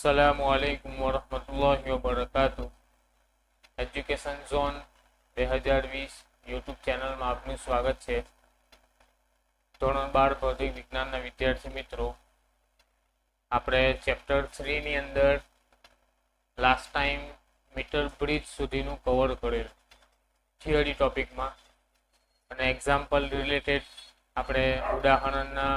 अस्सलामुअलैकुम वरहमतुल्लाहि वबरकातुह। Education zone 2020 YouTube ચેનલમાં આપનું સ્વાગત છે। ધોરણ 12 ભૌતિક વિજ્ઞાનના વિદ્યાર્થી મિત્રો, આપણે ચેપ્ટર 3 ની અંદર લાસ્ટ ટાઈમ મીટર બ્રિજ સુધીનું કવર કરેલ થિયરી ટોપિકમાં, અને એક્ઝામ્પલ રિલેટેડ આપણે ઉદાહરણના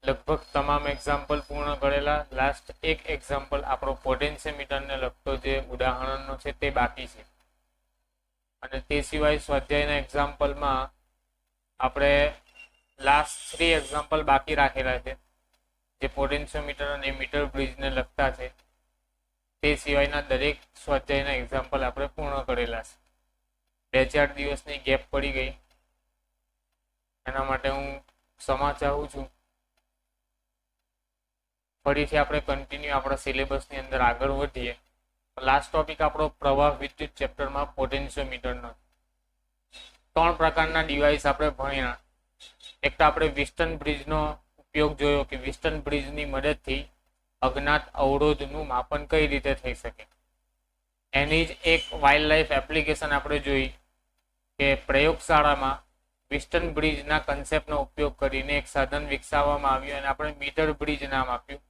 लगभग तमाम एग्जाम्पल पूर्ण करेला। लास्ट एक एग्जाम्पल आपणो पोटेन्शियोमीटर ने लगतो जे उदाहरणनो छे ते बाकी छे, अने ते सिवाय स्वाध्यायना एग्जाम्पल में आपणे लास्ट 3 एग्जाम्पल बाकी राखेला छे जे पोटेन्शियोमीटर अने मीटर ब्रिज ने लगता छे। ते सिवायना दरेक स्वाध्यायना एग्जाम्पल आपणे पूर्ण करेला छे। 2-4 दिवसनी गैप पड़ी गई, एना माटे हूँ क्षमा चाहूँ छूं। फरीथी आपणे कंटिन्यू आपणा सिलेबसनी अंदर आगळ वधीए। लास्ट टॉपिक आपणो प्रवाह विद्युत चेप्टर में पोटेन्शियोमीटरनो 3 प्रकारना डिवाइस आपणे भण्या। एक तो आपणे विस्टन ब्रिजनो उपयोग जोयो कि विस्टन ब्रिजनी मददथी अज्ञात अवरोधनुं मापन कई रीते थई शके। एनी ज एक वाइल्ड लाइफ एप्लिकेशन आपणे जोई के प्रयोगशाळामां विस्टन ब्रिजना कन्सेप्टनो उपयोग करीने एक साधन विकसाववामां आव्युं अने आपणे मीटर ब्रिज नाम आप्युं।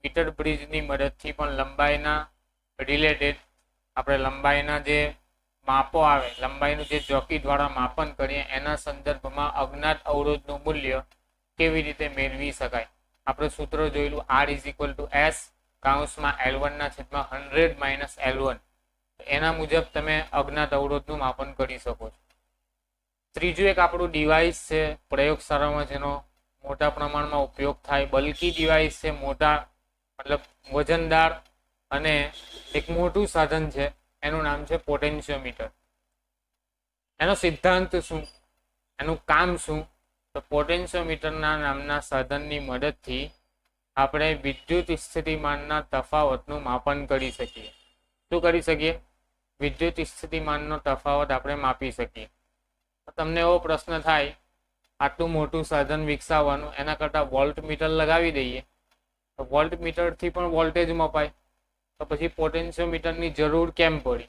मीटर ब्रिजनी मददथी पण लंबाईना रिलेटेड आपणे लंबाईना जे मापो आवे, लंबाईनुं जे जोकी द्वारा मापन करीए एना संदर्भमां अज्ञात अवरोधनुं मूल्य केवी रीते मेळवी शकाय। आपणे सूत्र जोयेलुं R = S काउंसमां L1 ना छेदमां 100 - L1। एना मुजब तमे अज्ञात अवरोधनुं मापन करी शको छो। त्रीजुं एक आपणुं डिवाइस छे प्रयोगशाळामां जेनो मोटा प्रमाणमां उपयोग थाय, बल्की डिवाइस छे, मोटा मतलब वजनदार अने एक मोटू साधन छे, एनुं नाम छे पोटेन्शियोमीटर। एनो सिद्धांत शुं, एनुं काम शुं? तो पोटेन्शियोमीटरना नामना साधननी मददथी आपणे विद्युत स्थितिमानना तफावतनुं मापन करी शकीए। शुं करी शकीए? विद्युत स्थितिमाननो तफावत आपणे मापी शकीए। तमने एवो प्रश्न थाय, आटલું મોટું સાધન વિકસાવવાનું, એના કરતાં વોલ્ટમીટર લગાવી દઈએ તો વોલ્ટમીટરથી પણ વોલ્ટેજ મપાય, તો પછી પોટેન્શિયોમીટરની જરૂર કેમ પડી?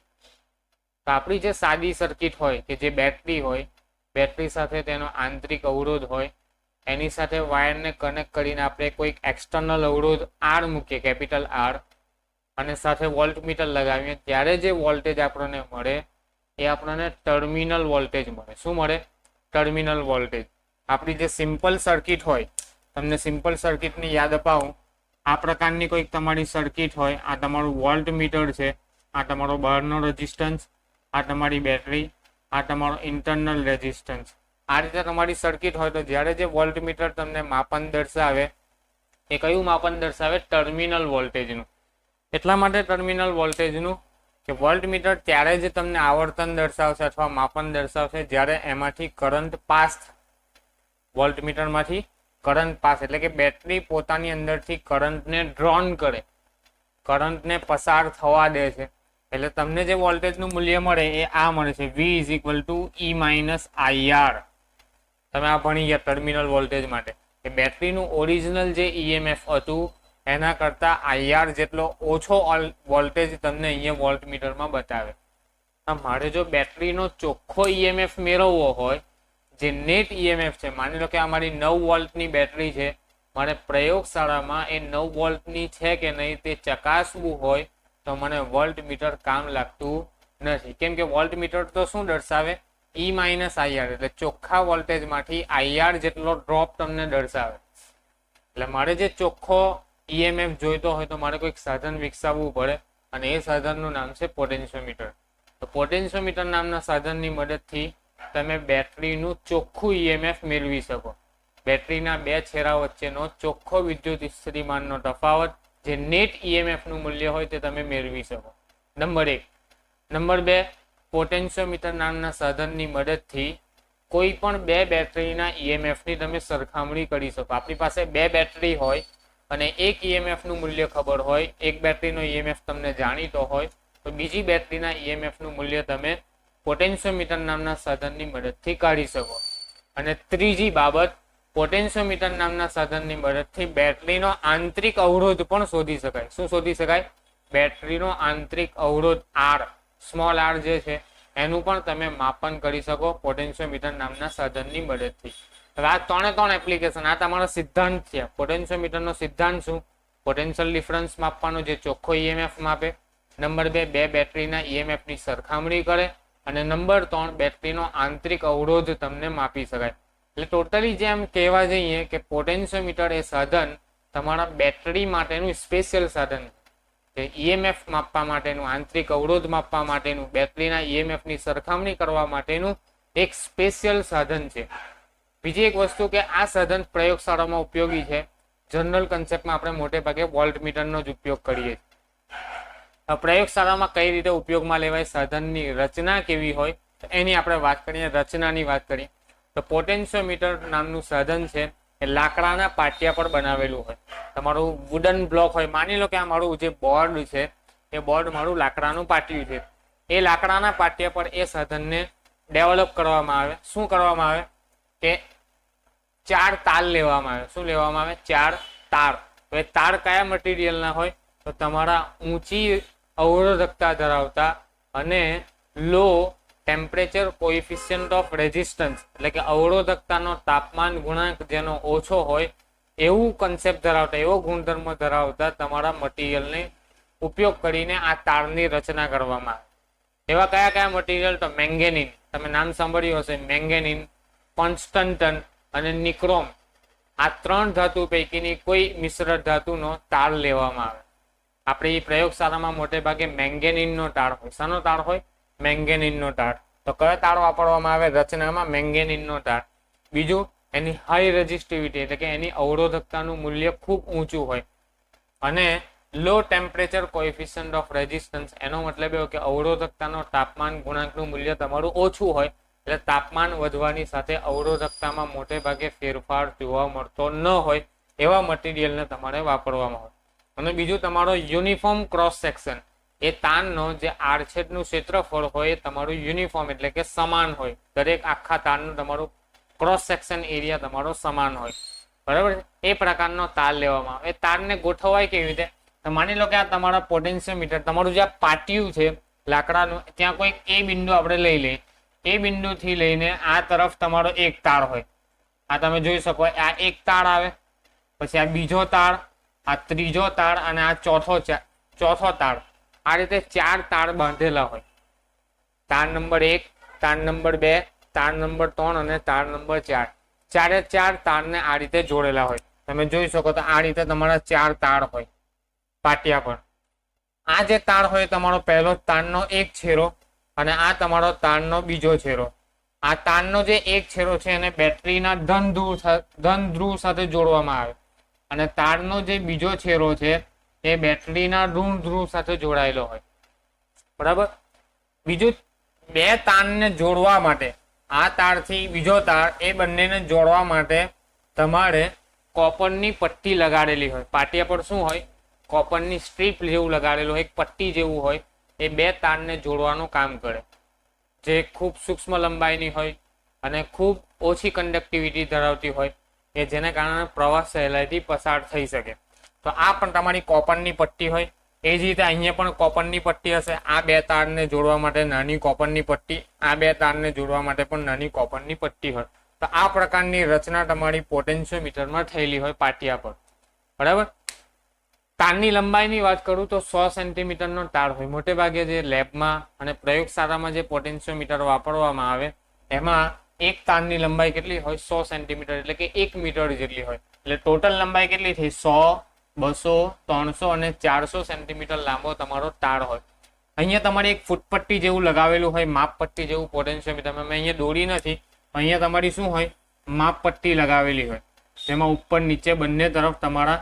તો આપણી જે સાદી સર્કિટ હોય કે જે બેટરી હોય, બેટરી સાથે તેનો આંતરિક અવરોધ હોય, એની સાથે વાયરને કનેક્ટ કરીને આપણે કોઈક એક્સટર્નલ અવરોધ આર મૂકીએ, કેપિટલ આર, અને સાથે વોલ્ટમીટર લગાવીએ, ત્યારે જે વોલ્ટેજ આપણને મળે એ આપણને ટર્મિનલ વોલ્ટેજ મળે। શું મળે? Terminal voltage. આપણી જે સિમ્પલ સર્કિટ હોય, તમને સિમ્પલ સર્કિટની યાદ અપાવું, આ પ્રકારની કોઈક તમારી સર્કિટ હોય, આ તમારું વોલ્ટમીટર છે, આ તમારો બહારનો રેઝિસ્ટન્સ, આ તમારી બેટરી, આ તમારો ઇન્ટરનલ રેઝિસ્ટન્સ। આ રીતે તમારી સર્કિટ હોય તો જ્યારે જે વોલ્ટમીટર તમને માપન દર્શાવે એ કયું માપન દર્શાવે? ટર્મિનલ વોલ્ટેજનું। એટલા માટે ટર્મિનલ વોલ્ટેજનું કે વોલ્ટમીટર ત્યારે જ તમને આવર્તન દર્શાવશે અથવા માપન દર્શાવશે જ્યારે એમાંથી કરંટ પાસ થાય। વોલ્ટમીટરમાંથી કરંટ પાસ એટલે કે બેટરી પોતાની અંદરથી કરંટને ડ્રોન કરે, કરંટને પસાર થવા દે છે, એટલે તમને જે વોલ્ટેજનું મૂલ્ય મળે એ આ મળે છે, V = E - IR। તમે આ ભણી ગયા ટર્મિનલ વોલ્ટેજ માટે કે બેટરીનું ઓરિજિનલ જે EMF હતું એના કરતાં IR જેટલો ઓછો વોલ્ટેજ તમને અહીંયા વોલ્ટમીટરમાં બતાવે। મારે જો બેટરીનો ચોખ્ખો EMF મેળવવો હોય, જે નેટ EMF છે, માની લો કે આ મારી 9 વોલ્ટની બેટરી છે, મારે પ્રયોગશાળામાં એ 9 વોલ્ટની છે કે નહીં તે ચકાસવું હોય તો મને વોલ્ટમીટર કામ લાગતું નથી। કેમ કે વોલ્ટમીટર તો શું દર્શાવે? E - IR, એટલે ચોખ્ખા વોલ્ટેજમાંથી IR જેટલો ડ્રોપ તમને દર્શાવે। એટલે મારે જે ચોખ્ખો EMF જોઈતો હોય તો મારે કોઈક સાધન વિકસાવવું પડે, અને એ સાધનનું નામ છે પોટેન્શિયોમીટર। તો પોટેન્શિયોમીટર નામના સાધનની મદદથી તમે બેટરીનું ચોખ્ખું EMF મેળવી શકો। બેટરીના બે છેડા વચ્ચેનો ચોખ્ખો વિદ્યુત સ્થિતિમાનનો તફાવત, જે નેટ EMF નું મૂલ્ય હોય તે તમે મેળવી શકો। નંબર 1। નંબર 2, પોટેન્શિયોમીટર નામના સાધનની મદદથી કોઈ પણ બે બેટરીના EMFની તમે સરખામણી કરી શકો। આપણી પાસે બે બેટરી હોય અને એક EMF નું મૂલ્ય ખબર હોય, એક બેટરીનો EMF તમને જાણીતો હોય, તો બીજી બેટરીના EMF નું મૂલ્ય તમે પોટેન્શિયોમીટર નામના સાધનની મદદથી કાઢી શકો। અને ત્રીજી બાબત, પોટેન્શિયોમીટર નામના સાધનની મદદથી બેટરીનો આંતરિક અવરોધ પણ શોધી શકાય. શું શોધી શકાય? બેટરીનો આંતરિક અવરોધ આર, સ્મોલ આર જે છે એનું પણ તમે માપન કરી શકો પોટેન્શિયોમીટર નામના સાધનની મદદથી. હવે આ ત્રણે એપ્લિકેશન, આ તમારો સિદ્ધાંત છે. પોટેન્શિયોમીટરનો સિદ્ધાંત શું? પોટેન્શિયલ ડિફરન્સ માપવાનો, જે ચોખ્ખો ઈએમએફ માપે. નંબર 2, બે બેટરીના ઈએમએફ ની સરખામણી કરે. અને નંબર 3, બેટરીનો આંતરિક અવરોધ તમને માપી શકાય. એટલે ટોટલી જેમ કહેવા જઈએ કે પોટેન્શિયોમીટર એ સાધન તમારા બેટરી માટેનું સ્પેશિયલ સાધન છે. ઈએમએફ માપવા માટેનું, આંતરિક અવરોધ માપવા માટેનું, બેટરીના ઈએમએફ ની સરખામણી કરવા માટેનું એક સ્પેશિયલ સાધન છે. બીજી એક વસ્તુ કે આ સાધન પ્રયોગશાળામાં ઉપયોગી છે. જનરલ કન્સેપ્ટમાં આપણે મોટે ભાગે વોલ્ટમીટરનો જ ઉપયોગ કરીએ છીએ. પ્રયોગશાળામાં કઈ રીતે ઉપયોગમાં લેવાય, સાધનની રચના કેવી હોય, એની આપણે વાત કરીએ. રચનાની વાત કરીએ તો પોટેન્શિયોમીટર નામનું સાધન છે એ લાકડાના પાટિયા પર બનાવેલું હોય. તમારું વુડન બ્લોક હોય, માની લો કે આ મારું જે બોર્ડ છે એ બોર્ડ મારું લાકડાનું પાટિયું છે. એ લાકડાના પાટિયા પર એ સાધનને ડેવલપ કરવામાં આવે. શું કરવામાં આવે કે 4 તાર લેવામાં આવે. શું લેવામાં આવે? 4 તાર. હવે તાર કયા મટીરિયલના હોય? તો તમારા ઊંચી અવરોધકતા ધરાવતા અને લો ટેમ્પરેચર કોએફિશિયન્ટ ઓફ રેઝિસ્ટન્સ, એટલે કે અવરોધકતાનો તાપમાન ગુણાંક જેનો ઓછો હોય એવું કન્સેપ્ટ ધરાવતા, એવો ગુણધર્મ ધરાવતા તમારા મટીરિયલને ઉપયોગ કરીને આ તારની રચના કરવામાં આવે. એવા કયા કયા મટીરિયલ? તો મેંગેનીન, તમે નામ સાંભળ્યું હશે. મેંગેનીન, ટંગસ્ટન અને નિક્રોમ, આ 3 ધાતુ પૈકીની કોઈ મિશ્ર ધાતુનો તાર લેવામાં આવે. આપણી પ્રયોગશાળામાં મોટે ભાગે મેંગેનીનનો તાર હોય. શાનો તાર હોય? મેંગેનીનનો તાર. તો કયો તાર વાપરવામાં આવે રચનામાં? મેંગેનીનનો તાર. બીજું, એની હાઈ રેઝિસ્ટિવિટી, એટલે કે એની અવરોધકતાનું મૂલ્ય ખૂબ ઊંચું હોય. અને લો ટેમ્પરેચર કોએફિશિયન્ટ ઓફ રેઝિસ્ટન્સ, એનો મતલબ એવો કે અવરોધકતાનો તાપમાન ગુણાંકનું મૂલ્ય તમારું ઓછું હોય. એટલે તાપમાન વધવાની સાથે અવરોધકતામાં મોટે ભાગે ફેરફાર જોવા મળતો ન હોય એવા મટીરિયલને તમારે વાપરવામાં હોય. અને બીજું, તમારો યુનિફોર્મ ક્રોસ સેક્શન, એ તારનો જે આડછેદનું ક્ષેત્રફળ હોય એ તમારું યુનિફોર્મ, એટલે કે સમાન હોય. દરેક આખા તારનું તમારું ક્રોસ સેક્શન એરિયા તમારો સમાન હોય. બરાબર છે? એ પ્રકારનો તાર લેવામાં આવે. એ તારને ગોઠવાય કેવી રીતે? તો માની લો કે આ તમારા પોટેન્શિયોમીટર, તમારું જે પાટિયું છે લાકડાનું, ત્યાં કોઈ એ બિંદુ આપણે લઈ લઈએ. એ બિંદુથી લઈને આ તરફ તમારો એક તાર હોય. આ તમે જોઈ શકો, આ એક તાર આવે, પછી આ બીજો તાર, આ ત્રીજો તાર અને આ ચોથો તાર. આ રીતે 4 તાર બાંધેલા હોય. તાર નંબર 1, તાર નંબર 2, તાર નંબર 3 અને તાર નંબર 4. 4 તારને આ રીતે જોડેલા હોય. તમે જોઈ શકો તો આ રીતે તમારા 4 તાર હોય પાટિયા પર. આ જે તાર હોય તમારો પહેલો તારનો એક છેડો અને આ તમારો તારનો બીજો છેડો. આ તારનો જે એક છેડો છે એને બેટરીના ધન ધ્રુવ સાથે જોડવામાં આવે અને તારનો જે બીજો છેડો છે એ બેટરીના ઋણ ધ્રુવ સાથે જોડાયેલો હોય. બરાબર? બીજું, 2 તારને જોડવા માટે, આ તારથી બીજો તાર, એ બંનેને જોડવા માટે તમારે કોપરની પટ્ટી લગાડેલી હોય. પાટિયા પર શું હોય? કોપરની સ્ટ્રીપ જેવું લગાડેલું હોય, એક પટ્ટી જેવું હોય. એ 2 તારને જોડવાનું કામ કરે, જે ખૂબ સૂક્ષ્મ લંબાઈની હોય અને ખૂબ ઓછી કન્ડક્ટિવિટી ધરાવતી હોય, કે જેને કારણે પ્રવાહ સહેલાઈથી પસાર થઈ શકે. તો આ પણ તમારી કોપરની પટ્ટી હોય. એ જ રીતે અહીંયા પણ કોપરની પટ્ટી હશે. આ 2 તારને જોડવા માટે નાની કોપરની પટ્ટી, આ 2 તારને જોડવા માટે પણ નાની કોપરની પટ્ટી હોય. તો આ પ્રકારની રચના તમારી પોટેન્શિયોમીટરમાં થયેલી હોય પાટિયા પર. બરાબર? તારની લંબાઈની વાત કરું તો 100 સેન્ટીમીટરનો તાર હોય. મોટે ભાગે જે લેબમાં અને પ્રયોગશાળામાં જે પોટેન્શિયોમીટર વાપરવામાં આવે એમાં એક તારની લંબાઈ કેટલી હોય? 100 સેન્ટીમીટર, એટલે કે 1 મીટર જેટલી હોય. એટલે ટોટલ લંબાઈ કેટલી થઈ? 100, 200, 300 અને 400 સેન્ટીમીટર લાંબો તમારો તાર હોય. અહીંયા તમારે એક ફૂટપટ્ટી જેવું લગાવેલું હોય, માપપટ્ટી જેવું પોટેન્શિયોમીટર. મેં અહીંયા દોરી નથી. અહીંયા તમારી શું હોય? માપપટ્ટી લગાવેલી હોય, જેમાં ઉપર નીચે બંને તરફ તમારા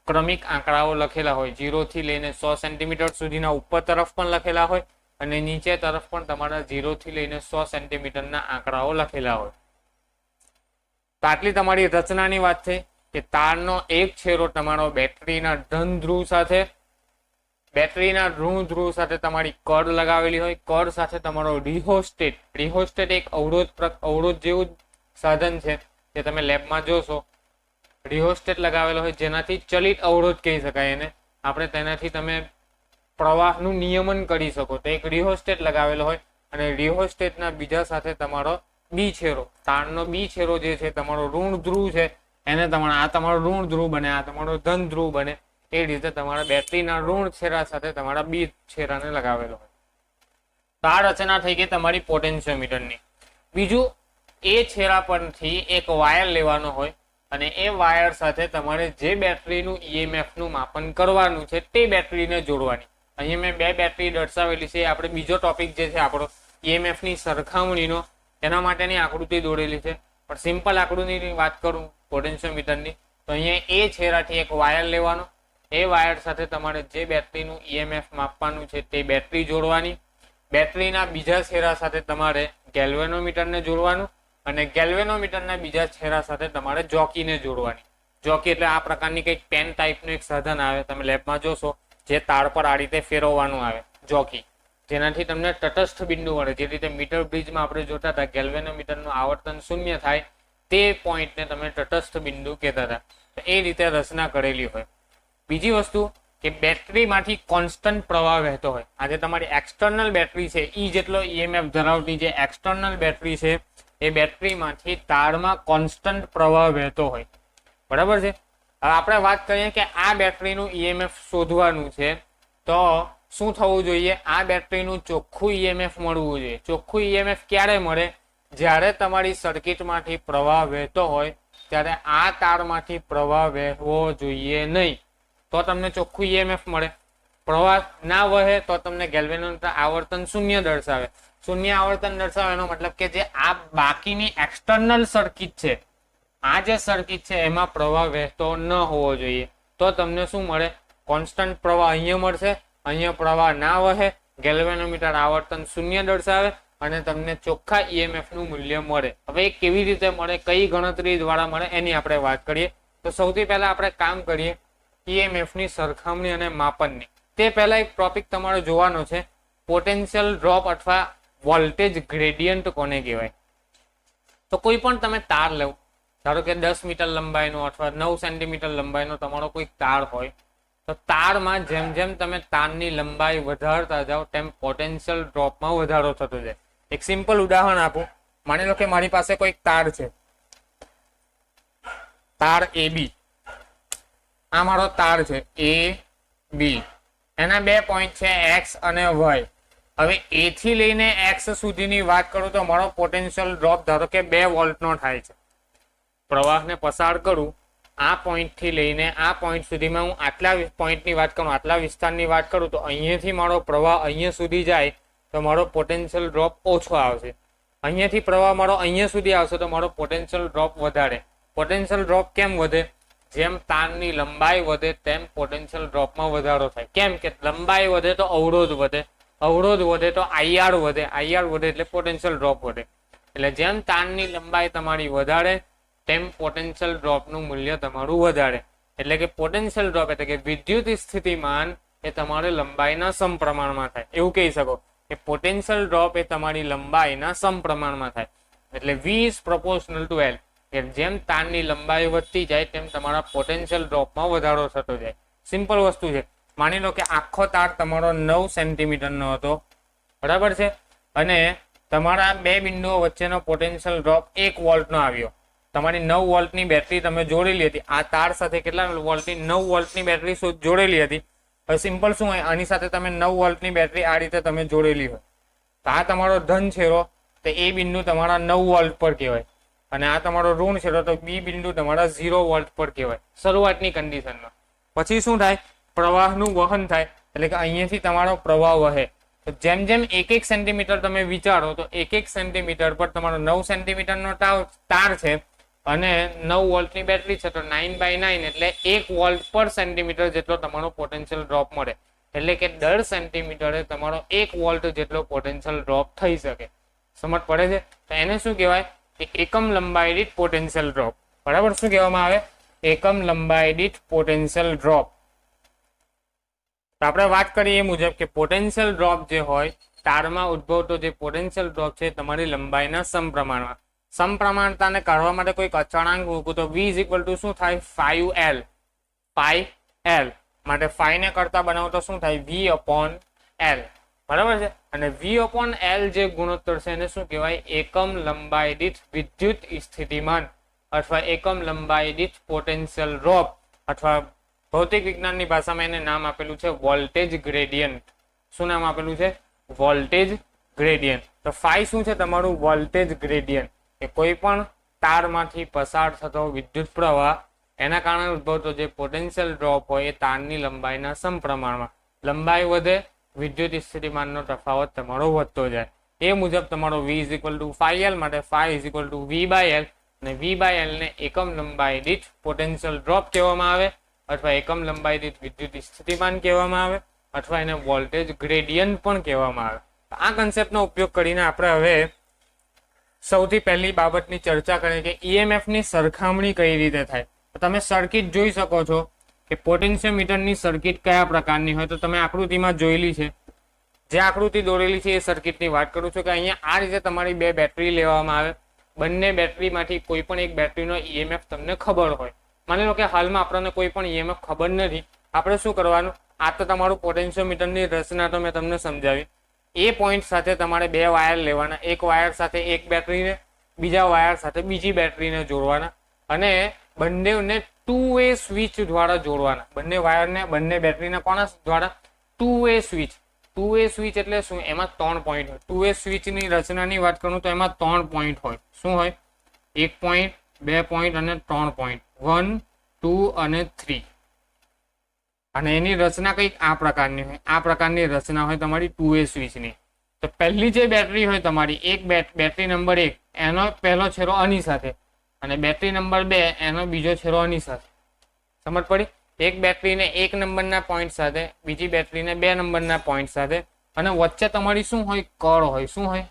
ક્રમિક આંકડાઓ લખેલા હોય. 0 થી લઈને 100 સેન્ટીમીટર સુધીના ઉપર તરફ પણ લખેલા હોય અને નીચે તરફ પણ તમારા 0 થી લઈને 100 સેન્ટીમીટરના આંકડાઓ લખેલા હોય. તો આટલી તમારી રચનાની વાત થઈ કે તારનો એક છેડો તમારો બેટરીના ધન ધ્રુવ સાથે, બેટરીના ઋણ ધ્રુવ સાથે તમારી કડ લગાવેલી હોય. કડ સાથે તમારો રિહોસ્ટેટ એક અવરોધ જેવું સાધન છે, જે તમે લેબમાં જોશો રિહોસ્ટેટ લગાવેલો હોય, જેનાથી ચલિત અવરોધ કહી શકાય એને આપણે, તેનાથી તમે પ્રવાહનું નિયમન કરી શકો. તો એક રિહોસ્ટેટ લગાવેલો હોય અને રિહોસ્ટેટના બીજા સાથે તમારો બી છેરો, તારનો બી છેરો જે છે તમારો ઋણ ધ્રુવ છે, એને તમારા આ તમારો ઋણ ધ્રુવ બને, આ તમારો ધન ધ્રુવ બને. એ રીતે તમારા બેટરીના ઋણ છેરા સાથે તમારા બી છેરાને લગાવેલો હોય. તો આ રચના થઈ ગઈ તમારી પોટેન્શિયોમીટરની. બીજું, એ છેરા પરથી એક વાયર લેવાનો હોય અને એ વાયર સાથે તમારે જે બેટરીનું ઈએમએફ નું માપન કરવાનું છે તે બેટરીને જોડવાની. અહીંયા મેં બે બેટરી દર્શાવેલી છે. આપણે બીજો ટોપિક જે છે આપણો ઈએમએફ ની સરખામણીનો, તેના માટેની આકૃતિ દોરેલી છે. પણ સિમ્પલ આકૃતિની વાત કરું પોટેન્શિયોમીટરની, તો અહીંયા એ છેરાથી એક વાયર લેવાનો, એ વાયર સાથે તમારે જે બેટરીનું ઈએમએફ માપવાનું છે તે બેટરી જોડવાની. બેટરીના બીજા છેરા સાથે તમારે ગેલ્વેનોમીટરને જોડવાનું અને ગેલ્વેનોમીટરના બીજા છેરા સાથે તમારે જોકીને જોડવાની. જોકી એટલે આ પ્રકારની કંઈક પેન ટાઈપનું એક સાધન આવે, તમે લેબમાં જોશો, જે તાર પર આ રીતે ફેરવવાનું આવે જોકી, જેનાથી તમને તટસ્થ બિંદુ મળે. જે રીતે મીટર બ્રિજમાં આપણે જોતા હતા ગેલ્વેનોમીટરનું આવર્તન શૂન્ય થાય તે પોઈન્ટને તમે તટસ્થ બિંદુ કહેતા હતા. એ રીતે રચના કરેલી હોય. બીજી વસ્તુ કે બેટરીમાંથી કોન્સ્ટન્ટ પ્રવાહ વહેતો હોય. આજે તમારી એક્સટર્નલ બેટરી છે, ઈ જેટલો ઈએમએફ ધરાવતી જે એક્સટર્નલ બેટરી છે એ બેટરીમાંથી તારમાં કોન્સ્ટન્ટ પ્રવાહ વહેતો હોય. બરાબર છે. હવે આપણે વાત કરીએ કે આ બેટરીનું ઈએમએફ શોધવાનું છે, તો શું થવું જોઈએ? આ બેટરીનું ચોખ્ખું ઈએમએફ મળવું જોઈએ. ચોખ્ખું ઈએમએફ ક્યારે મળે? જ્યારે તમારી સર્કિટમાંથી પ્રવાહ વહેતો હોય ત્યારે આ તારમાંથી પ્રવાહ વહેવો જોઈએ નહીં, તો તમને ચોખ્ખું ઈએમએફ મળે. પ્રવાહ ના વહે તો તમને ગેલ્વેનોમીટર આવર્તન શૂન્ય દર્શાવે. શૂન્ય આવર્તન દર્શાવે એનો મતલબ કે જે આ બાકીની એક્સટર્નલ સર્કિટ છે, આ જે સર્કિટ છે એમાં પ્રવાહ વહેતો ન હોવો જોઈએ. તો તમને શું મળે? કોન્સ્ટન્ટ પ્રવાહ અહીંયા મળશે, અહીંયા પ્રવાહ ના વહે, ગેલ્વેનોમીટર આવર્તન શૂન્ય દર્શાવે અને તમને ચોખ્ખા ઈએમએફ નું મૂલ્ય મળે. હવે કેવી રીતે મળે, કઈ ગણતરી દ્વારા મળે, એની આપણે વાત કરીએ. તો સૌથી પહેલા આપણે કામ કરીએ ઈએમએફ ની સરખામણી અને માપનની. તે પહેલા એક ટોપિક તમારે જોવાનો છે, પોટેન્શિયલ ડ્રોપ અથવા વોલ્ટેજ ગ્રેડિયન્ટ કોને કહેવાય. તો કોઈ પણ તમે તાર લો, ધારો કે 10 મીટર લંબાઈનો અથવા 9 સેન્ટીમીટર લંબાઈનો તમારો કોઈ તાર હોય, તો તારમાં જેમ જેમ તમે તારની લંબાઈ વધારતા જાઓ તેમ પોટેન્શિયલ ડ્રોપમાં વધારો થતો જાય. એક સિમ્પલ ઉદાહરણ આપું. માની લો કે મારી પાસે કોઈ તાર છે, તાર AB. આ મારો તાર છે AB, એના બે પોઈન્ટ છે X અને Y. હવે A થી લઈને X સુધીની વાત કરું તો મારો પોટેન્શિયલ ડ્રોપ ધારો કે 2 વોલ્ટનો થાય છે. પ્રવાહને પસાર કરું આ પોઈન્ટ થી લઈને આ પોઈન્ટ સુધીમાં, હું આટલા પોઈન્ટની વાત કરું, આટલા વિસ્તારની વાત કરું, તો અહીંયાથી મારો પ્રવાહ અહીંયા સુધી જાય તો મારો પોટેન્શિયલ ડ્રોપ ઓછો આવશે. અહીંયાથી પ્રવાહ મારો અહીંયા સુધી આવશે તો મારો પોટેન્શિયલ ડ્રોપ વધારે. પોટેન્શિયલ ડ્રોપ કેમ વધે? જેમ તારની લંબાઈ વધે તેમ પોટેન્શિયલ ડ્રોપમાં વધારો થાય. કેમ કે લંબાઈ વધે તો અવરોધ વધે, અવરોધ વધે તો IR વધે, IR વધે એટલે પોટેન્શિયલ ડ્રોપ વધે. એટલે જેમ તારની લંબાઈ તમારી વધારે તેમ પોટેન્શિયલ ડ્રોપનું મૂલ્ય તમારું વધારે. એટલે કે પોટેન્શિયલ ડ્રોપ એટલે કે વિદ્યુત સ્થિતિમાન એ તમારે લંબાઈના સમપ્રમાણમાં થાય. એવું કહી શકો કે પોટેન્શિયલ ડ્રોપ એ તમારી લંબાઈના સમપ્રમાણમાં થાય. એટલે V is proportional to L. જેમ તારની લંબાઈ વધતી જાય તેમ તમારા પોટેન્શિયલ ડ્રોપમાં વધારો થતો જાય. સિમ્પલ વસ્તુ છે. માની લો કે આખો તાર તમારો 9 સેન્ટીમીટરનો હતો, બરાબર છે, અને તમારા બે બિંદુઓ વચ્ચેનો પોટેન્શિયલ ડ્રોપ 1 વોલ્ટનો આવ્યો. તમારી 9 વોલ્ટની બેટરી તમે જોડેલી હતી. આ તાર સાથે કેટલા વોલ્ટની? 9 વોલ્ટની બેટરી જોડેલી હતી. હવે સિમ્પલ શું હોય, આની સાથે તમે 9 વોલ્ટની બેટરી આ રીતે તમે જોડેલી હોય, તો આ તમારો ધન છેરો, તો એ બિંદુ તમારા 9 વોલ્ટ પર કહેવાય, અને આ તમારો ઋણ છેડો તો બી બિંદુ તમારા 0 વોલ્ટ પર કહેવાય શરૂઆતની કન્ડિશનમાં. પછી શું થાય? પ્રવાહનું વહન થાય. એટલે કે અહીંયાથી તમારો પ્રવાહ વહે. તો જેમ જેમ 1-1 સેન્ટીમીટર તમે વિચારો તો 1-1 સેન્ટીમીટર પર તમારો 9 સેન્ટીમીટરનો તાર છે અને 9 વોલ્ટની બેટરી છે, તો 9/9 એટલે 1 વોલ્ટ પર સેન્ટીમીટર જેટલો તમારો પોટેન્શિયલ ડ્રોપ મળે. એટલે કે દર સેન્ટીમીટરે તમારો 1 વોલ્ટ જેટલો પોટેન્શિયલ ડ્રોપ થઈ શકે. સમજ પડે છે? તો એને શું કહેવાય? એકમ લંબાઈ દીઠ પોટેન્શિયલ ડ્રોપ. બરાબર, શું કહેવામાં આવે? એકમ લંબાઈ દીઠ પોટેન્શિયલ ડ્રોપ. તો આપણે વાત કરીએ એ મુજબ કે પોટેન્શિયલ ડ્રોપ જે હોય, તારમાં ઉદ્ભવતો જે પોટેન્શિયલ ડ્રોપ છે તમારી લંબાઈના સમપ્રમાણમાં. સમપ્રમાણતાને કાઢવા માટે કોઈક અચળાંક મૂકું તો v ઇઝ ઇક્વલ ટુ શું થાય 5l 5l માટે 5 ને કરતા બનાવો તો શું થાય v અપોન l બરાબર છે અને v અપોન l જે ગુણોત્તર છે એને શું કહેવાય એકમ લંબાઈ દીઠ વિદ્યુત સ્થિતિમાન અથવા એકમ લંબાઈ દીઠ પોટેન્શિયલ ડ્રોપ અથવા ભૌતિક વિજ્ઞાનની ભાષામાં એને નામ આપેલું છે વોલ્ટેજ ગ્રેડિયન્ટ શું નામ આપેલું છે વોલ્ટેજ ગ્રેડિયન્ટ તો phi શું છે તમારું વોલ્ટેજ ગ્રેડિયન્ટ કે કોઈ પણ તારમાંથી પસાર થતો વિદ્યુત પ્રવાહ એના કારણે ઉદ્ભવતો જે પોટેન્શિયલ ડ્રોપ હોય એ તારની લંબાઈના સમપ્રમાણમાં લંબાઈ વધે વિદ્યુત સ્થિતિમાનનો તફાવત તમારો વધતો જાય એ મુજબ તમારો v is equal two 5l માટે phi is equal to v by l અને v બાય l ને એકમ લંબાઈ દીઠ પોટેન્શિયલ ડ્રોપ કહેવામાં આવે અથવા એકમ લંબાઈ દીઠ વિદ્યુત સ્થિતિમાન કહેવામાં આવે અથવા એને વોલ્ટેજ ગ્રેડિયન્ટ પણ કહેવામાં આવે આ કન્સેપ્ટનો ઉપયોગ કરીને આપણે હવે સૌથી પહેલી બાબતની ચર્ચા કરીએ કે ઈએમએફ ની સરખામણી કઈ રીતે થાય તો તમે સર્કિટ જોઈ શકો છો કે પોટેન્શિયોમીટરની સર્કિટ કયા પ્રકારની હોય તો તમે આકૃતિમાં જોયેલી છે જે આકૃતિ દોરેલી છે એ સર્કિટની વાત કરું છું કે અહીંયા આ રીતે તમારી બે બેટરી લેવામાં આવે બંને બેટરીમાંથી કોઈ પણ એક બેટરીનો ઈએમએફ તમને ખબર હોય માની લો કે હાલમાં આપણને કોઈ પણ ઈએમએફ ખબર નથી આપણે શું કરવાનું આ તો તમારું પોટેન્શિયોમીટરની રચના તો મેં તમને સમજાવી એ પોઈન્ટ સાથે તમારે બે વાયર લેવાના એક વાયર સાથે એક બેટરીને બીજા વાયર સાથે બીજી બેટરીને જોડવાના અને બંનેને 2-way સ્વિચ દ્વારા જોડવાના બંને વાયરને બંને બેટરીને કોના દ્વારા 2-way સ્વિચ 2-way સ્વિચ એટલે શું એમાં 3 પોઈન્ટ હોય 2-way સ્વિચની રચનાની વાત કરું તો એમાં 3 પોઈન્ટ હોય શું હોય 1 પોઈન્ટ 2 પોઈન્ટ અને 3 પોઈન્ટ 1 2 અને 3 અને એની રચના કંઈક આ પ્રકારની હોય આ પ્રકારની રચના હોય તમારી 2-way સ્વિચની તો પહેલી જે બેટરી હોય તમારી એક બેટરી નંબર 1 એનો પહેલો છેડો આની સાથે અને બેટરી નંબર 2 એનો બીજો છેડો આની સાથે સમજ પડી એક બેટરીને 1 નંબરના પોઈન્ટ સાથે બીજી બેટરીને 2 નંબરના પોઈન્ટ સાથે અને વચ્ચે તમારી શું હોય કળ હોય શું હોય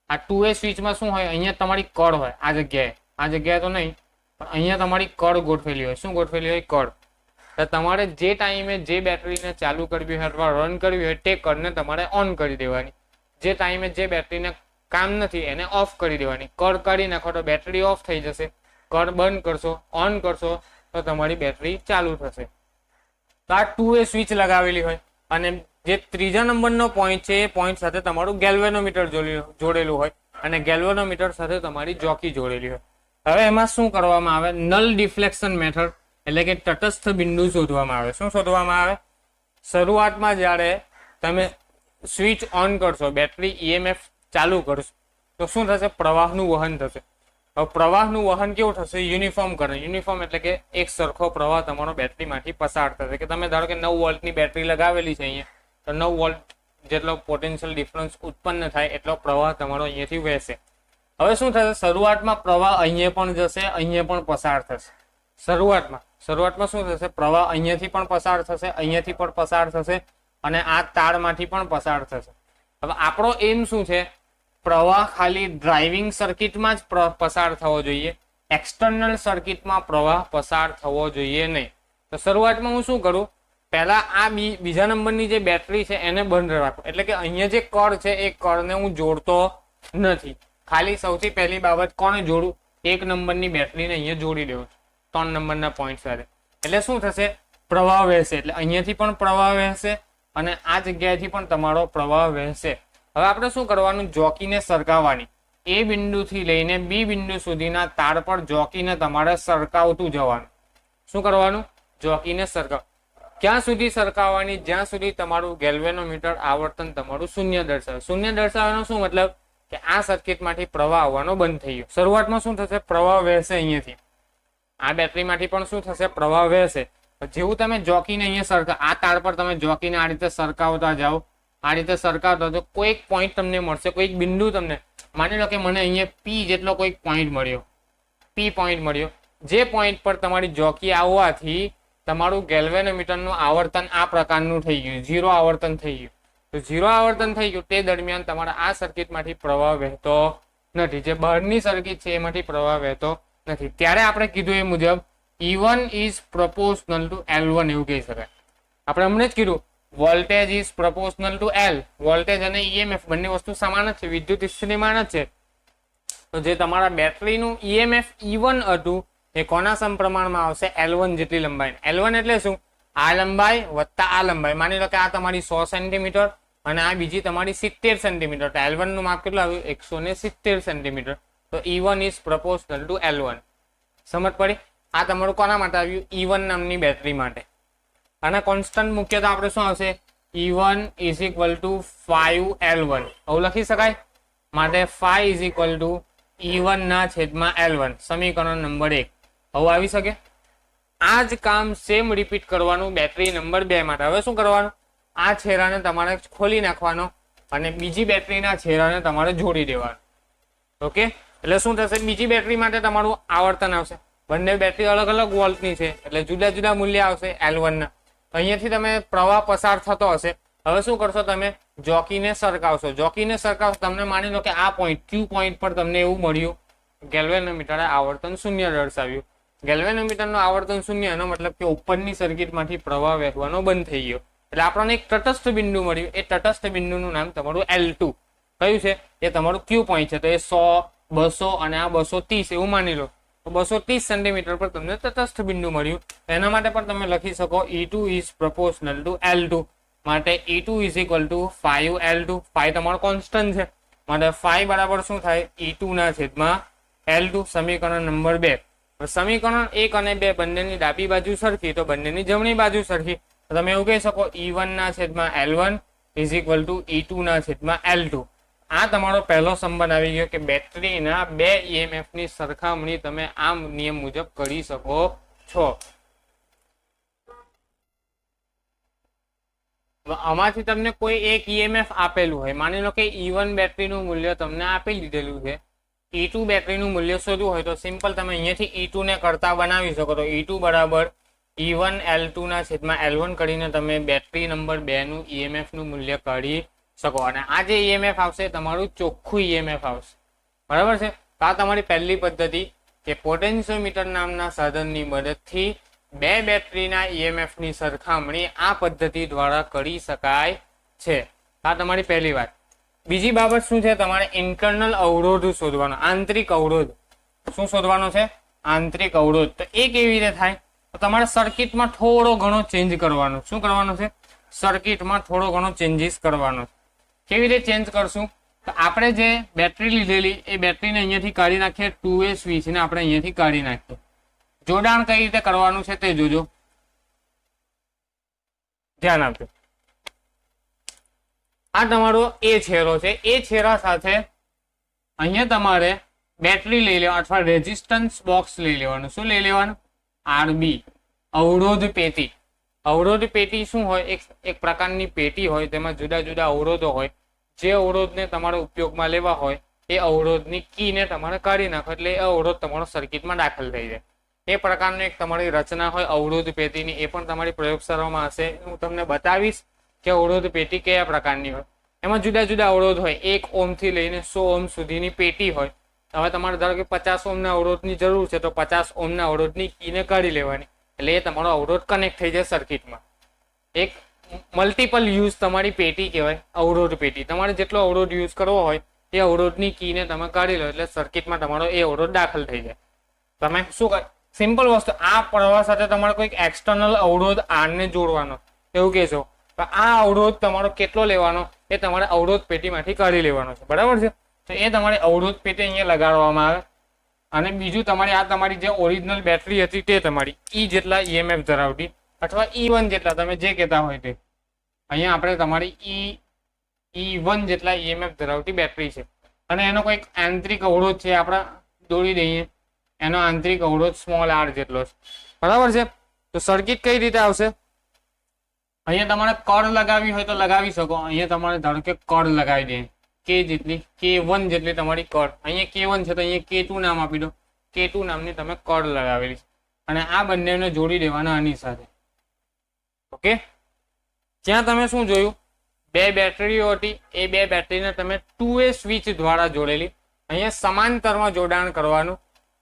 આ 2-way સ્વિચમાં શું હોય અહીંયા તમારી કળ હોય આ જગ્યાએ તો નહીં પણ અહીંયા તમારી કળ ગોઠવેલી હોય શું ગોઠવેલી હોય કળ તો તમારે જે ટાઈમે જે બેટરીને ચાલુ કરવી હોય અથવા રન કરવી હોય તે કળને તમારે ઓન કરી દેવાની જે ટાઈમે જે બેટરીને કામ નથી એને ઓફ કરી દેવાની કળ કાઢી નાખો તો બેટરી ઓફ થઈ જશે કળ બંધ કરશો ઓન કરશો તો તમારી બેટરી ચાલુ થશે તો આ 2-way સ્વિચ લગાવેલી હોય અને જે ત્રીજા નંબરનો પોઈન્ટ છે એ પોઈન્ટ સાથે તમારું ગેલ્વેનોમીટર જોડેલું હોય અને ગેલ્વેનોમીટર સાથે તમારી જોકી જોડેલી હોય હવે એમાં શું કરવામાં આવે નલ ડિફ્લેક્શન મેથડ એટલે કે તટસ્થ બિંદુ શોધવામાં આવે શું શોધવામાં આવે શરૂઆતમાં જ્યારે તમે સ્વિચ ઓન કરશો બેટરી ઈએમએફ ચાલુ કરશો તો શું થશે પ્રવાહનું વહન થશે હવે પ્રવાહનું વહન કેવું થશે યુનિફોર્મ કરંટ યુનિફોર્મ એટલે કે એક સરખો પ્રવાહ તમારો બેટરીમાંથી પસાર થશે કે તમે ધારો કે 9 વોલ્ટની બેટરી લગાવેલી છે અહીંયા તો 9 વોલ્ટ જેટલો પોટેન્શિયલ ડિફરન્સ ઉત્પન્ન થાય એટલો પ્રવાહ તમારો અહીંયાથી વહેશે હવે શું થશે શરૂઆતમાં પ્રવાહ અહીંયા પણ જશે અહીંયા પણ પસાર થશે શરૂઆતમાં શું થશે પ્રવાહ અહીંયાથી પણ પસાર થશે અહીંયાથી પણ પસાર થશે અને આ તારમાંથી પણ પસાર થશે હવે આપણો એમ શું છે પ્રવાહ ખાલી ડ્રાઇવિંગ સર્કિટમાં જ પસાર થવો જોઈએ એક્સટર્નલ સર્કિટમાં પ્રવાહ પસાર થવો જોઈએ નહીં તો શરૂઆતમાં હું શું કરું પહેલા આ બીજા નંબરની જે બેટરી છે એને બંધ રાખો એટલે કે અહીંયા જે કળ છે એ કળને હું જોડતો નથી ખાલી સૌથી પહેલી બાબત કોને જોડું એક નંબરની બેટરીને અહીંયા જોડી દઉં છું 3 નંબરના પોઈન્ટ સાથે એટલે શું થશે પ્રવાહ વહેશે એટલે અહીંયાથી પણ પ્રવાહ વહેશે અને આ જગ્યાએથી પણ તમારો પ્રવાહ વહેશે હવે આપણે શું કરવાનું જોકીને સરકાવવાની એ બિંદુથી લઈને બી બિંદુ સુધીના તાર પર જોકીને તમારે સરકાવતું જવાનું શું કરવાનું જોકીને સરકાવ ક્યાં સુધી સરકાવવાની જ્યાં સુધી તમારું ગેલ્વેનોમીટર આવર્તન તમારું શૂન્ય દર્શાવવાનો શું મતલબ કે આ સર્કિટમાંથી પ્રવાહ આવવાનો બંધ થઈ ગયો શરૂઆતમાં શું થશે પ્રવાહ વહેશે અહીંયાથી આ બેટરીમાંથી પણ શું થશે પ્રવાહ વહેશે જેવું તમે જોકીને અહીંયા આ તાર પર તમે જોકીને આ રીતે સરકાવતા જાઓ આ રીતે સરકાવતા તો કોઈક પોઈન્ટ તમને મળશે કોઈક બિંદુ તમને માની લો કે મને અહીંયા પી જેટલો કોઈક પોઈન્ટ મળ્યો પી પોઈન્ટ મળ્યો જે પોઈન્ટ પર તમારી જોકી આવવાથી તમારું ગેલ્વેનોમીટરનું આવર્તન આ પ્રકારનું થઈ ગયું 0 આવર્તન થઈ ગયું તો 0 આવર્તન થઈ ગયું તે દરમિયાન તમારા આ સર્કિટમાંથી પ્રવાહ વહેતો નથી જે બહારની સર્કિટ છે એમાંથી પ્રવાહ વહેતો નથી ત્યારે આપણે કીધું એ મુજબ E1 is proportional to L1 એવું કહી શકાય આપણે હમણાં જ કીધું voltage is proportional two L voltage અને ઈએમએફ બંને વસ્તુ સમાન જ છે વિદ્યુત સ્થિતિમાન જ છે તો જે તમારા બેટરીનું ઈએમએફ E1 હતું એ કોના સમપ્રમાણમાં આવશે? L1 જેટલી લંબાઈ. L1 એટલે શું? આ લંબાઈ વત્તા આ લંબાઈ. માની લો કે આ તમારી 100 સેન્ટીમીટર અને આ બીજી તમારી 70 સેન્ટીમીટર. તો L1 નું માપ કેટલું આવ્યું? 170 સેન્ટીમીટર. તો E1 is proportional two L1. સમજ પડી? આ તમારું કોના માટે આવ્યું? E1 નામની બેટરી માટે. અને કોન્સ્ટન્ટ મૂકીએ તો આપણે શું આવશે? E1 is equal two 5L1. આવું લખી શકાય. માટે 5 ઇઝ ઇક્વલ ટુ E1 ના છેદમાં L1. સમીકરણ નંબર 1. હવે આવી શકે. આ જ કામ સેમ રિપીટ કરવાનું બેટરી નંબર 2 માટે. હવે શું કરવાનું? આ છેડાને તમારે ખોલી નાખવાનો અને બીજી બેટરીના છેડાને તમારે જોડી દેવાનું. ઓકે, એટલે શું થશે? બીજી બેટરી માટે તમારું આવર્તન આવશે. બંને બેટરી અલગ અલગ વોલ્ટની છે એટલે જુદા જુદા મૂલ્ય આવશે L1 ના. અહીંયાથી તમે પ્રવાહ પસાર થતો હશે. હવે શું કરશો? તમે જોકીને સરકાવશો. જોકીને સરકાવશો, તમને માની લો કે આ પોઈન્ટ Q પોઈન્ટ પર તમને એવું મળ્યું ગેલ્વેનોમીટરે આવર્તન 0 દર્શાવ્યું. ગેલ્વેનોમીટરનું આવર્તન 0 એનો મતલબ કે ઉપરની સર્કિટમાંથી પ્રવાહ વહેવાનો બંધ થઈ ગયો. એટલે આપણને એક તટસ્થ બિંદુ મળ્યું. એ તટસ્થ બિંદુનું નામ તમારું L2 કયું છે? એ તમારું Q પોઈન્ટ છે. તો એ 100, 200 અને આ 230 એવું માની લો. તો 230 સેન્ટીમીટર પર તમને તટસ્થ બિંદુ મળ્યું. એના માટે પણ તમે લખી શકો E2 is proportional two L2. માટે E2 is equal two 5L2. 5 તમારો કોન્સ્ટન્ટ છે. માટે 5 બરાબર શું થાય? E2 ના છેદમાં L2. સમીકરણ નંબર 2. સમીકરણ 1 અને 2 બંનેની ડાબી બાજુ સરખી તો બંનેની જમણી બાજુ સરખી. તો તમે એવું કહી શકો E1 ના છેદમાં L1 is equal two E2 ના છેદમાં L2. આ તમારો પહેલો સંબંધ આવી ગયો કે બેટરીના બે ઈએમએફ ની સરખામણી તમે આ નિયમ મુજબ કરી શકો છો. આમાંથી તમને કોઈ એક ઈએમએફ આપેલું હોય. માની લો કે E1 બેટરીનું મૂલ્ય તમને આપી દીધેલું છે. E2 બેટરીનું મૂલ્ય શોધવું હોય તો સિમ્પલ તમે અહીંયાથી E2 ને કરતા બનાવી શકો. તો E2 બરાબર E1 L2 ના છેદમાં L1 કરીને તમે બેટરી નંબર 2 નું ઈએમએફ નું મૂલ્ય કાઢી શકો. અને આ જે ઈએમએફ આવશે તમારું ચોખ્ખું ઈએમએફ આવશે. બરાબર છે? તો આ તમારી પહેલી પદ્ધતિ કે પોટેન્શિયોમીટર નામના સાધનની મદદથી બે બેટરીના ઈએમએફ ની સરખામણી આ પદ્ધતિ દ્વારા કરી શકાય છે. આ તમારી પહેલી વાત. બીજી બાબત શું છે? તમારે ઇન્ટરનલ અવરોધ શોધવાનો. આંતરિક અવરોધ શું શોધવાનો છે? આંતરિક અવરોધ. તો એ કેવી રીતે થાય? તો તમારે સર્કિટમાં થોડો ઘણો ચેન્જ કરવાનો. શું કરવાનો છે? સર્કિટમાં થોડો ઘણો ચેન્જીસ કરવાનો. કેવી રીતે ચેન્જ કરશું? તો આપણે જે બેટરી લીધેલી એ બેટરીને અહીંયાથી કાઢી નાખીએ. 2A સ્વિચને આપણે અહીંયાથી કાઢી નાખીએ. જોડાણ કઈ રીતે કરવાનું છે તે જોજો, ધ્યાન આપજો. આ તમારો એ છેડો છે. એ છેડા સાથે અહીંયા તમારે બેટરી લઈ લેવા અથવા રેઝિસ્ટન્સ બોક્સ લઈ લેવાનું. શું લઈ લેવાનું? RB, અવરોધ પેટી. અવરોધ પેટી શું હોય? એક પ્રકારની પેટી હોય, તેમાં જુદા જુદા અવરોધો હોય. જે અવરોધને તમારે ઉપયોગમાં લેવા હોય એ અવરોધની કીને તમારે કાઢી નાખો એટલે એ અવરોધ તમારો સર્કિટમાં દાખલ થઈ જાય. એ પ્રકારની એક તમારી રચના હોય અવરોધ પેટીની. એ પણ તમારી પ્રયોગશાળામાં હશે. હું તમને બતાવીશ કે અવરોધ પેટી કયા પ્રકારની હોય. એમાં જુદા જુદા અવરોધ હોય. 1 ઓમ થી લઈને 100 ઓમ સુધીની પેટી હોય. હવે તમારે ધારો કે 50 ઓમના અવરોધની જરૂર છે તો 50 ઓમના અવરોધની કીને કાઢી લેવાની એટલે એ તમારો અવરોધ કનેક્ટ થઈ જાય સર્કિટમાં. એક મલ્ટિપલ યુઝ તમારી પેટી કહેવાય અવરોધ પેટી. તમારે જેટલો અવરોધ યુઝ કરવો હોય એ અવરોધની કીને તમે કાઢી લો એટલે સર્કિટમાં તમારો એ અવરોધ દાખલ થઈ જાય. તમે શું કર? સિમ્પલ વસ્તુ. આ પ્રવાહ સાથે તમારે કોઈક એક્સટર્નલ અવરોધ R ને જોડવાનો એવું કહેશો. આ અવરોધ તમારો કેટલો લેવાનો એ તમારે અવરોધ પેટીમાંથી કાઢી લેવાનો છે. બરાબર છે? તો એ તમારી અવરોધ પેટી અહીંયા લગાડવામાં આવે. અને બીજું તમારી આ તમારી જે ઓરિજિનલ બેટરી હતી તે તમારી E જેટલા ઈએમએફ ધરાવતી અથવા E1 જેટલા તમે જે કહેતા હોય તે. અહીંયા આપણે તમારી E1 જેટલા ઈએમએફ ધરાવતી બેટરી છે અને એનો કોઈક આંતરિક અવરોધ છે આપણે દોડી દઈએ. એનો આંતરિક અવરોધ સ્મોલ r જેટલો છે. બરાબર છે? તો સર્કિટ કઈ રીતે આવશે? અહીંયા તમારે કળ લગાવી હોય તો લગાવી શકો. અહીંયા તમારે ધારો કે કળ લગાવી દઈએ K જેટલી, K1 જેટલી તમારી કળ. અહીંયા K1 છે તો અહીંયા K2 નામ આપી દો. K2 નામની તમે કળ લગાવેલી છે અને આ બંનેને જોડી દેવાના આની સાથે. ઓકે? ત્યાં તમે શું જોયું? બે બેટરીઓ હતી. એ બે બેટરીને તમે 2A સ્વિચ દ્વારા જોડેલી. અહીંયા સમાંતરમાં જોડાણ કરવાનું.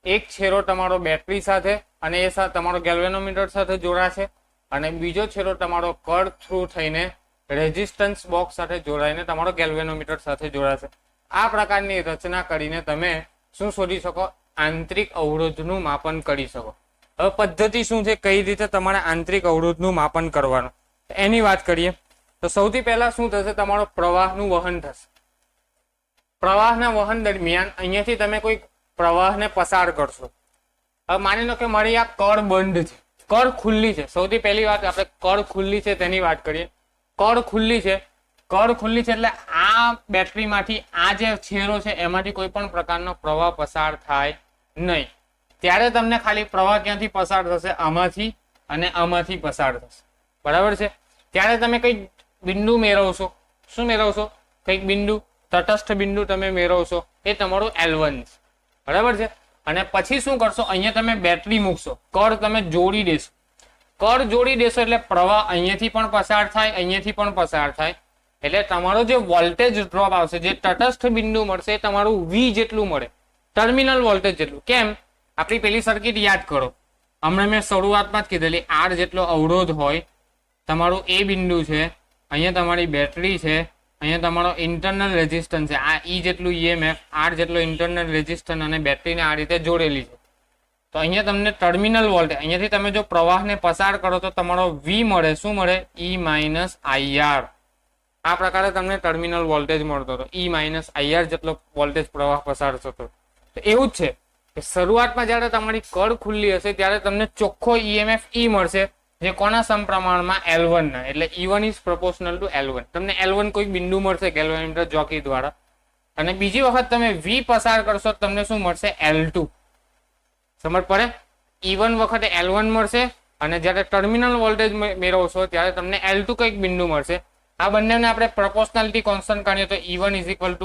એક છેડો તમારો બેટરી સાથે અને એ સાથે તમારો ગેલ્વેનોમીટર સાથે જોડાશે અને બીજો છેડો તમારો કળ થ્રુ થઈને રેઝિસ્ટન્સ બોક્સ સાથે જોડાઈને તમારો ગેલ્વેનોમીટર સાથે જોડાશે. આ પ્રકારની રચના કરીને તમે શું શોધી શકો? આંતરિક અવરોધનું માપન કરી શકો. હવે પદ્ધતિ શું છે, કઈ રીતે તમારે આંતરિક અવરોધનું માપન કરવાનું એની વાત કરીએ તો સૌથી પહેલા શું થશે, તમારો પ્રવાહનું વહન થશે. પ્રવાહના વહન દરમિયાન અહીંયાથી તમે કોઈ પ્રવાહને પસાર કરશો. હવે માની લો કે મારી આ કળ બંધ છે, કળ ખુલ્લી છે. સૌથી પહેલી વાત આપણે કળ ખુલ્લી છે તેની વાત કરીએ. કળ ખુલ્લી છે, કળ ખુલ્લી છે એટલે આ બેટરીમાંથી આ જે છેડો છે એમાંથી કોઈ પણ પ્રકારનો પ્રવાહ પસાર થાય નહીં. ત્યારે તમને ખાલી પ્રવાહ ક્યાંથી પસાર થશે? આમાંથી અને આમાંથી પસાર થશે. બરાબર છે. ત્યારે તમે કઈ બિંદુ મેળવશો. શું મેળવશો? કઈક બિંદુ, તટસ્થ બિંદુ તમે મેળવશો. એ તમારું L1 છે. બરાબર છે. અને પછી શું કરશો? અહીંયા તમે બેટરી મૂકશો, કળ તમે જોડી દેશો. કળ જોડી દેશો એટલે પ્રવાહ અહીંયાથી પણ પસાર થાય, અહીંયાથી પણ પસાર થાય. એટલે તમારો જે વોલ્ટેજ ડ્રોપ આવશે, જે તટસ્થ બિંદુ મળશે એ તમારું V જેટલું મળે, ટર્મિનલ વોલ્ટેજ જેટલું. કેમ? આપણી પેલી સર્કિટ યાદ કરો, હમણાં મેં શરૂઆતમાં જ કીધેલી, R જેટલો અવરોધ હોય, તમારું એ બિંદુ છે, અહીંયા તમારી બેટરી છે, અહીંયા તમારો ઇન્ટરનલ રેઝિસ્ટન્સ છે, આ E જેટલું EMF, R જેટલો ઇન્ટરનલ રેઝિસ્ટન્સ અને બેટરીને આ રીતે જોડેલી છે. તો અહીંયા તમને ટર્મિનલ વોલ્ટેજ, અહીંયાથી તમે જો પ્રવાહને પસાર કરો તો તમારો V મળે. શું મળે? E - IR. આ પ્રકારે તમને ટર્મિનલ વોલ્ટેજ મળતો હતો. E - IR જેટલો વોલ્ટેજ પ્રવાહ પસાર થતો. તો એવું જ છે કે શરૂઆતમાં જ્યારે તમારી કળ ખુલ્લી હશે ત્યારે તમને ચોખ્ખો EMF E મળશે, જે કોના સમપ્રમાણમાં? L1 ના. એટલે E1 is proportional two L1. તમને L1 કોઈ બિંદુ મળશે ગેલ્વેનોમીટર જોકી દ્વારા, અને બીજી વખત તમે V પસાર કરશો તમને શું મળશે? L2. સમજ પડે? E1 વખતે L1 મળશે અને જ્યારે ટર્મિનલ વોલ્ટેજ મેળવશો ત્યારે તમને L2 કઈક બિંદુ મળશે. આ બંનેને આપણે પ્રોપોર્શનાલિટી કોન્સ્ટન્ટ કાઢીએ તો E1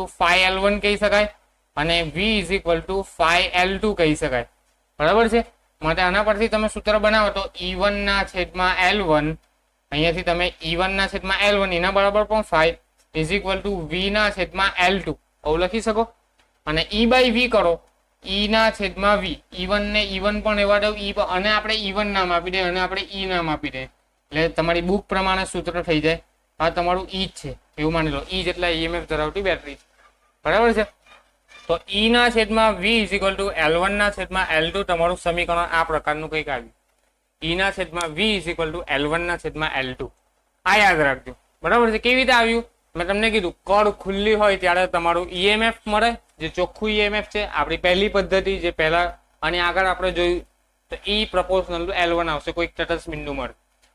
= phi L1 કહી શકાય અને V = phi L2 કહી શકાય. બરાબર છે. માટે આના પરથી તમે સૂત્ર બનાવો તો E1/L1, અહીંયાથી તમે E1/L1 એના બરાબર પણ phi = V/L2 આવું લખી શકો. અને E/V કરો, E/V. E1 ને E1 પણ એવા દઉં, અને આપણે E1 નામ આપી દે અને આપણે E નામ આપી દે એટલે તમારી બુક પ્રમાણે સૂત્ર થઈ જાય. આ તમારું E જ છે એવું માની લો. E જેટલા EMF ધરાવતી બેટરી છે. બરાબર છે. તો E/V = L1/L2 તમારું સમીકરણ આ પ્રકારનું કંઈક આવ્યું. E/V = L1/L2. આ યાદ રાખજો. બરાબર છે. કેવી રીતે આવ્યું? મેં તમને કીધું, કળ ખુલ્લી હોય ત્યારે તમારું EMF મળે, જે ચોખ્ખું EMF છે. આપણી પહેલી પદ્ધતિ જે પહેલા અને આગળ આપણે જોયું તો E પ્રોપોર્શનલ ટુ L1 આવશે, કોઈક તટસ્થ બિંદુ મળે.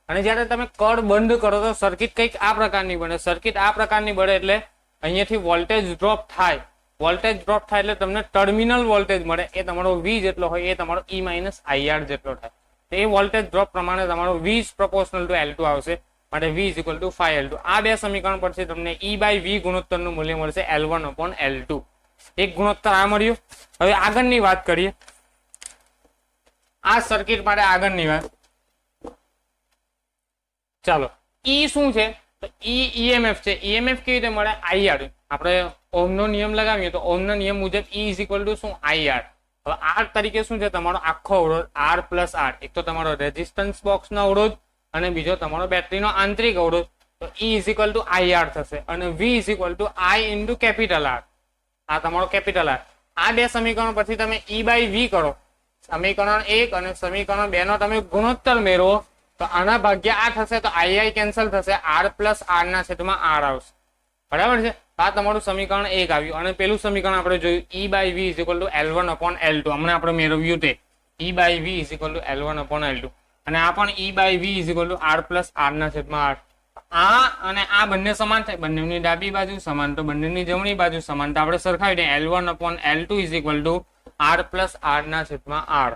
અને જ્યારે તમે કળ બંધ કરો તો સર્કિટ કંઈક આ પ્રકારની બને. સર્કિટ આ પ્રકારની બને એટલે અહીંયાથી વોલ્ટેજ ડ્રોપ થાય. વોલ્ટેજ ડ્રોપ થાય એટલે તમને ટર્મિનલ વોલ્ટેજ મળે. એ તમારો V જેટલો હોય એ તમારો E - IR જેટલો થાય. તો એ વોલ્ટેજ ડ્રોપ પ્રમાણે તમારો V પ્રોપોર્શનલ ટુ L2 આવશે. માટે V = phi L2. આ બે સમીકરણ પરથી તમને E/V ગુણોત્તરનું મૂલ્ય મળશે L1/L2. એક ગુણોત્તર આ મળ્યું. હવે આગળની વાત કરીએ. આ સર્કિટ માટે આગળની વાત ચાલો. E શું છે? તો E EMF છે. EMF કેવી રીતે મળે? IR. આપણે ઓહમનો નિયમ લગાવીએ તો ઓહમના નિયમ મુજબ E = શું? IR. હવે R તરીકે શું છે? તમારો આખો અવરોધ R+R. એક તો તમારો રેઝિસ્ટન્સ બોક્સનો અવરોધ અને બીજો તમારો બેટરીનો આંતરિક અવરોધ. તો E = IR થશે અને V = I/R. આ તમારો કેપિટલ R. આ બે સમીકરણ પછી તમે E/V કરો. સમીકરણ 1 અને સમીકરણ 2 નો તમે ગુણોત્તર મેળવો તો આના ભાગ્યા આ થશે તો I કેન્સલ થશે, R+R/R આવશે. બરાબર છે. આ તમારું સમીકરણ 1 આવ્યું. અને પેલું સમીકરણ આપણે જોયું E/V = L1/L2. હમણાં આપણે મેળવ્યું તે E/V = L1/L2. અને આ પણ E/V = R+R/R. આ અને આ બંને સમાન થાય. બંનેની ડાબી બાજુ સમાન તો બંનેની જમણી બાજુ સમાન. તો આપણે સરખાવી દઈએ. L1/L2 = R+R/R.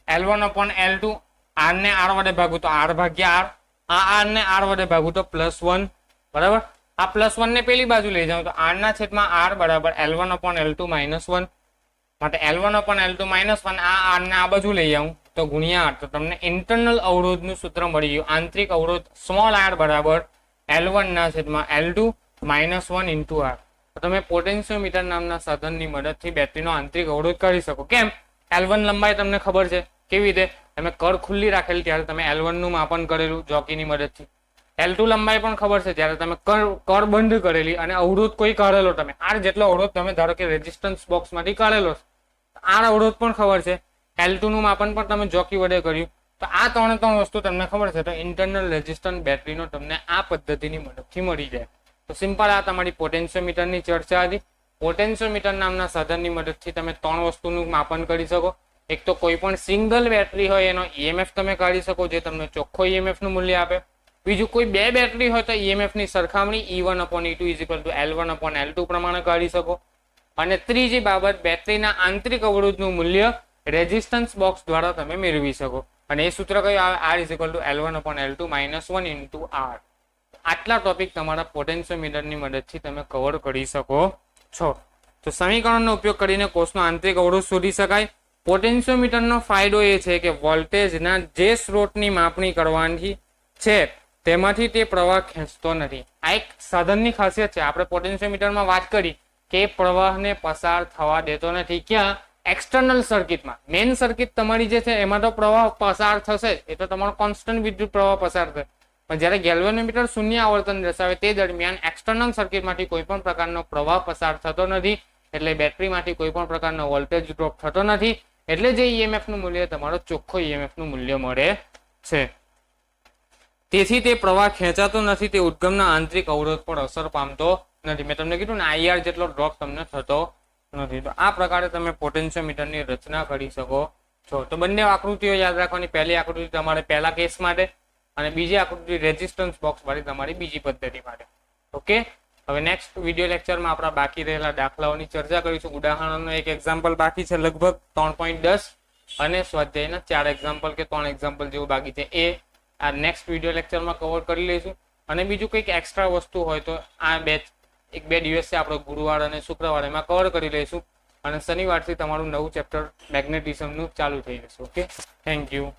L1/L2 R ને R વડે ભાગું તો R/R. આ R ને R વડે ભાગું તો +1. બરાબર. આ +1 ને પેલી બાજુ લઈ જાઉં તો R/R = L1/L2 - 1. માટે L1/L2 - 1 આ R ને આ બાજુ લઈ આવું તો ગુણ્યા R. તો તમને ઇન્ટરનલ અવરોધનું સૂત્ર મળી ગયું. આંતરિક અવરોધ r બરાબર L1/L2 - 1 × R. તો તમે પોટેન્શિયોમીટર નામના સાધનની મદદથી બેટરીનો આંતરિક અવરોધ કરી શકો. કેમ? L1 લંબાઈ તમને ખબર છે. કેવી રીતે? તમે કળ ખુલ્લી રાખેલી ત્યારે તમે L1 નું માપન કરેલું જોકીની મદદથી. L2 લંબાઈ પણ ખબર છે જ્યારે તમે કળ બંધ કરેલી અને અવરોધ કોઈ કાઢેલો. તમે R જેટલો અવરોધ તમે ધારો કે રેઝિસ્ટન્સ બોક્સ માંથી કાઢેલો આર અવરોધ પણ ખબર છે, L2 નું માપન પણ તમે જોકી વડે કર્યું. તો આ ત્રણ વસ્તુ તમને ખબર છે તો ઇન્ટરનલ રેઝિસ્ટન્સ બેટરીનો તમને આ પદ્ધતિની મદદથી મળી જાય. તો સિમ્પલ આ તમારી પોટેન્શિયોમીટરની ચર્ચા હતી. પોટેન્શિયોમીટર નામના સાધનની મદદથી તમે ત્રણ વસ્તુનું માપન કરી શકો. એક તો કોઈ પણ સિંગલ બેટરી હોય એનો ઈએમએફ તમે કાઢી શકો જે તમને ચોખ્ખો ઈએમએફ નું મૂલ્ય આપે. બીજું કોઈ બે બેટરી હોય તો ઈએમએફ ની સરખામણી E1/E2 L1/L2 પ્રમાણે કાઢી શકો. અને ત્રીજી બાબત બેટરીના આંતરિક અવરોધનું મૂલ્ય રેઝિસ્ટન્સ બોક્સ દ્વારા તમે મેળવી શકો. અને એ સૂત્ર કયું આવે R L1/L2 -1 × R. આટલા ટોપિક તમારા પોટેન્શિયોમીટરની મદદથી તમે કવર કરી શકો છો. તો સમીકરણનો ઉપયોગ કરીને કોષનો આંતરિક અવરોધ શોધી શકાય. પોટેન્શિયોમીટરનો ફાયદો એ છે કે વોલ્ટેજના જે સ્ત્રોતની માપણી કરવાની છે તેમાંથી તે પ્રવાહ ખેંચતો નથી. આ એક સાધનની ખાસિયત છે. આપણે પોટેન્શિયોમીટરમાં વાત કરી કે પ્રવાહને પસાર થવા દેતો નથી. ક્યાં? એક્સટર્નલ સર્કિટમાં. મેઇન સર્કિટ તમારી જે છે એમાં તો પ્રવાહ પસાર થશે જ, એ તો તમારો કોન્સ્ટન્ટ વિદ્યુત પ્રવાહ પસાર થશે. પણ જ્યારે ગેલ્વેનોમીટર શૂન્ય આવર્તન દર્શાવે તે દરમિયાન એક્સટર્નલ સર્કિટમાંથી કોઈ પણ પ્રકારનો પ્રવાહ પસાર થતો નથી, એટલે બેટરીમાંથી કોઈ પણ પ્રકારનો વોલ્ટેજ ડ્રોપ થતો નથી. એટલે જે ઈએમએફ નું મૂલ્ય તમારો ચોખ્ખો ઈએમએફ નું મૂલ્ય મળે છે. તેથી તે પ્રવાહ ખેંચાતો નથી, તે ઉદ્ગમના આંતરિક અવરોધ પર અસર પામતો નથી. મેં તમને કીધું ને IR જેટલો ડ્રોપ તમને થતો નથી. તો આ પ્રકારે તમે પોટેન્શિયોમીટરની રચના કરી શકો છો. તો બંને આકૃતિઓ યાદ રાખવાની. પહેલી આકૃતિ તમારે પહેલા કેસ માટે અને બીજી આકૃતિ રેઝિસ્ટન્સ બોક્સ વાળી તમારી બીજી પદ્ધતિ માટે. ઓકે, હવે નેક્સ્ટ વિડીયો લેક્ચરમાં આપણા બાકી રહેલા દાખલાઓની ચર્ચા કરીશું. ઉદાહરણનો એક એક્ઝામ્પલ બાકી છે લગભગ 3.10 અને સ્વાધ્યાયના 4 એક્ઝામ્પલ કે 3 એક્ઝામ્પલ જેવું બાકી છે. એ આ નેક્સ્ટ વિડીયો લેક્ચરમાં કવર કરી લઈશું. અને બીજું કંઈક એક્સ્ટ્રા વસ્તુ હોય તો આ એક બે દિવસથી આપણે ગુરુવાર અને શુક્રવાર એમાં કવર કરી લઈશું. અને શનિવારથી તમારું નવું ચેપ્ટર મેગ્નેટિઝમનું ચાલુ થઈ જશે. Okay, thank you.